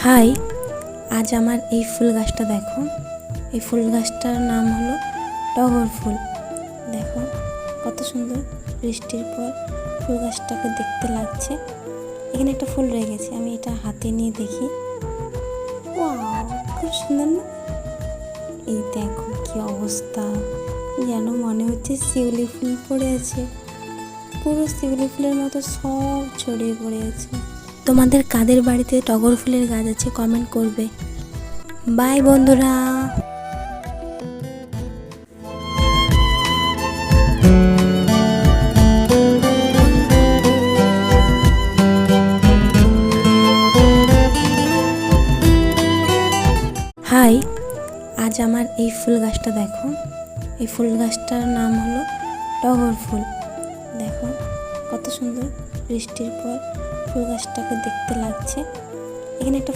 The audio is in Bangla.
হাই, আজ আমার এই ফুল গাছটা দেখো। এই ফুল গাছটার নাম হলো টগর ফুল। দেখো কত সুন্দর, বৃষ্টির পর ফুল গাছটাকে দেখতে লাগছে। এখানে একটা ফুল রয়ে গেছে, আমি এটা হাতে নিয়ে দেখি। ওয়াও, খুব সুন্দর না? এই দেখো কি অবস্থা, যেন মনে হচ্ছে শিউলি ফুল পড়ে আছে। পুরো শিউলি ফুলের মতো সব ছড়িয়ে পড়ে আছে। তোমাদের কাদের বাড়িতে টগর ফুলের গাছ আছে কমেন্ট করবে। বাই বন্ধুরা। হাই, আজ আমার এই ফুল গাছটা দেখো। এই ফুল গাছটার নাম হলো টগর ফুল। দেখো কত সুন্দর, বৃষ্টির পর ফুল গাছটাকে দেখতে লাগছে। এখানে একটা